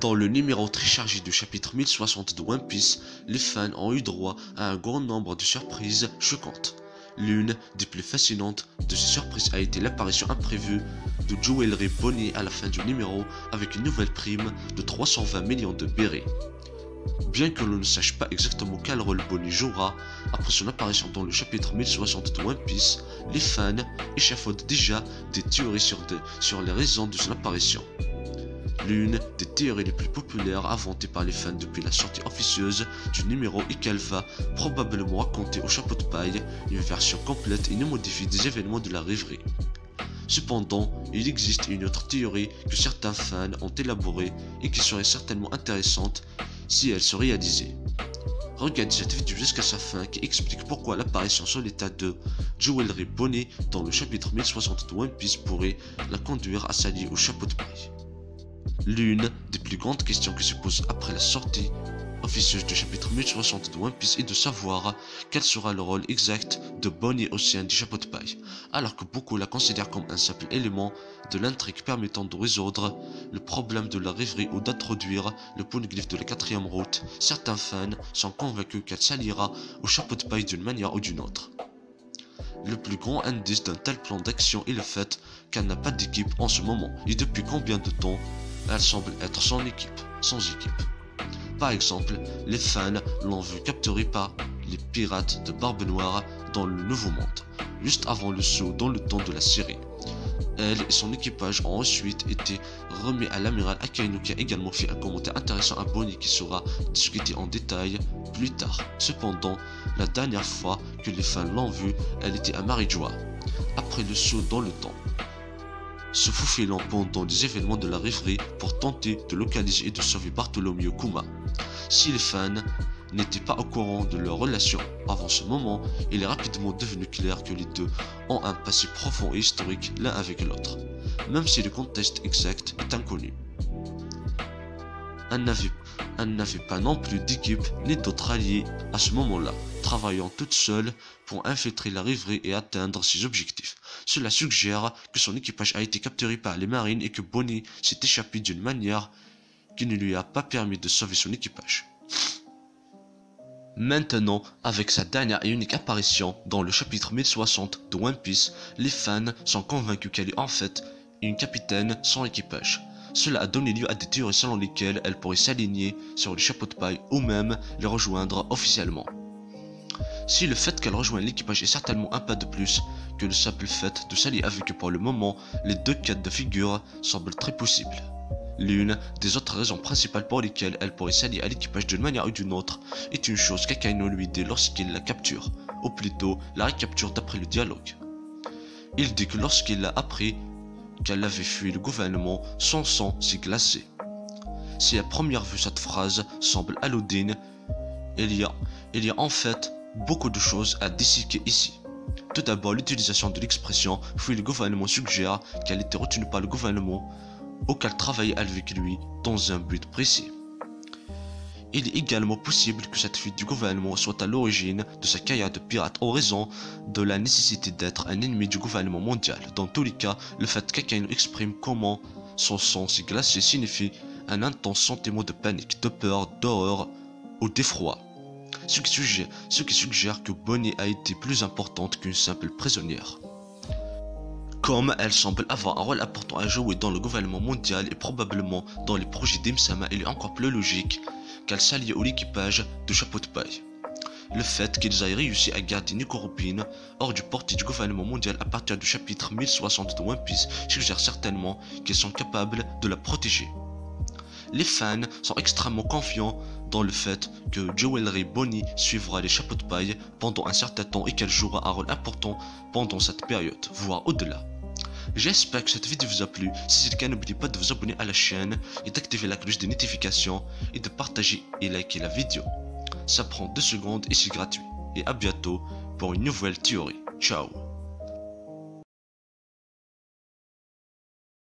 Dans le numéro très chargé du chapitre 1060 de One Piece, les fans ont eu droit à un grand nombre de surprises choquantes. L'une des plus fascinantes de ces surprises a été l'apparition imprévue de Jewelry Bonnie à la fin du numéro avec une nouvelle prime de 320 millions de bérets. Bien que l'on ne sache pas exactement quel rôle Bonnie jouera après son apparition dans le chapitre 1060 de One Piece, les fans échafaudent déjà des théories sur les raisons de son apparition. L'une des théories les plus populaires inventées par les fans depuis la sortie officieuse du numéro est qu'elle va probablement raconter au chapeau de paille une version complète et non modifiée des événements de la rêverie. Cependant, il existe une autre théorie que certains fans ont élaborée et qui serait certainement intéressante si elle se réalisait. Regardez cette vidéo jusqu'à sa fin qui explique pourquoi l'apparition sur l'état de Jewelry Bonnie dans le chapitre 1060 de One Piece pourrait la conduire à s'allier au chapeau de paille. L'une des plus grandes questions qui se posent après la sortie officieuse du chapitre 1060 de One Piece est de savoir quel sera le rôle exact de Bonnie au sein du chapeau de paille, alors que beaucoup la considèrent comme un simple élément de l'intrigue permettant de résoudre le problème de la rêverie ou d'introduire le poneglyphe de la 4ème route. Certains fans sont convaincus qu'elle s'alliera au chapeau de paille d'une manière ou d'une autre. Le plus grand indice d'un tel plan d'action est le fait qu'elle n'a pas d'équipe en ce moment, et depuis combien de temps elle semble être sans équipe. Par exemple, les fans l'ont vu capturée par les pirates de Barbe Noire dans le Nouveau Monde, juste avant le saut dans le temps de la série. Elle et son équipage ont ensuite été remis à l'amiral Akainu qui a également fait un commentaire intéressant à Bonnie qui sera discuté en détail plus tard. Cependant, la dernière fois que les fans l'ont vue, elle était à Marijoa, après le saut dans le temps, se faufilant pendant les événements de la rêverie pour tenter de localiser et de sauver Bartholomew Kuma. Si les fans n'étaient pas au courant de leur relation avant ce moment, il est rapidement devenu clair que les deux ont un passé profond et historique l'un avec l'autre, même si le contexte exact est inconnu. Elle n'avait pas non plus d'équipe ni d'autres alliés à ce moment-là, travaillant toute seule pour infiltrer la rêverie et atteindre ses objectifs. Cela suggère que son équipage a été capturé par les marines et que Bonnie s'est échappée d'une manière qui ne lui a pas permis de sauver son équipage. Maintenant, avec sa dernière et unique apparition dans le chapitre 1060 de One Piece, les fans sont convaincus qu'elle est en fait une capitaine sans équipage. Cela a donné lieu à des théories selon lesquelles elle pourrait s'aligner sur les chapeaux de paille ou même les rejoindre officiellement. Si le fait qu'elle rejoigne l'équipage est certainement un pas de plus que le simple fait de s'allier avec eux pour le moment, les deux cas de figure semblent très possibles. L'une des autres raisons principales pour lesquelles elle pourrait s'allier à l'équipage d'une manière ou d'une autre est une chose qu'Akainu lui dit lorsqu'il la capture, ou plutôt la récapture d'après le dialogue. Il dit que lorsqu'il a appris qu'elle avait fui le gouvernement, son sang s'est glacé. Si à première vue cette phrase semble anodine, il y a en fait beaucoup de choses à disséquer ici. Tout d'abord, l'utilisation de l'expression « fuir le gouvernement » suggère qu'elle était retenue par le gouvernement ou qu'elle travaillait avec lui dans un but précis. Il est également possible que cette fuite du gouvernement soit à l'origine de sa carrière de pirate en raison de la nécessité d'être un ennemi du gouvernement mondial. Dans tous les cas, le fait qu'Akainu exprime comment son sang s'est glacé signifie un intense sentiment de panique, de peur, d'horreur ou d'effroi. Ce qui suggère que Bonnie a été plus importante qu'une simple prisonnière. Comme elle semble avoir un rôle important à jouer dans le gouvernement mondial et probablement dans les projets d'Im-sama, il est encore plus logique qu'elle s'allie à l'équipage de Chapeau de Paille. Le fait qu'ils aient réussi à garder Nico Robin hors du portée du gouvernement mondial à partir du chapitre 1060 de One Piece suggère certainement qu'ils sont capables de la protéger. Les fans sont extrêmement confiants dans le fait que Jewelry Bonnie suivra les chapeaux de paille pendant un certain temps et qu'elle jouera un rôle important pendant cette période, voire au-delà. J'espère que cette vidéo vous a plu. Si c'est le cas, n'oubliez pas de vous abonner à la chaîne et d'activer la cloche des notifications et de partager et liker la vidéo. Ça prend 2 secondes et c'est gratuit. Et à bientôt pour une nouvelle théorie. Ciao.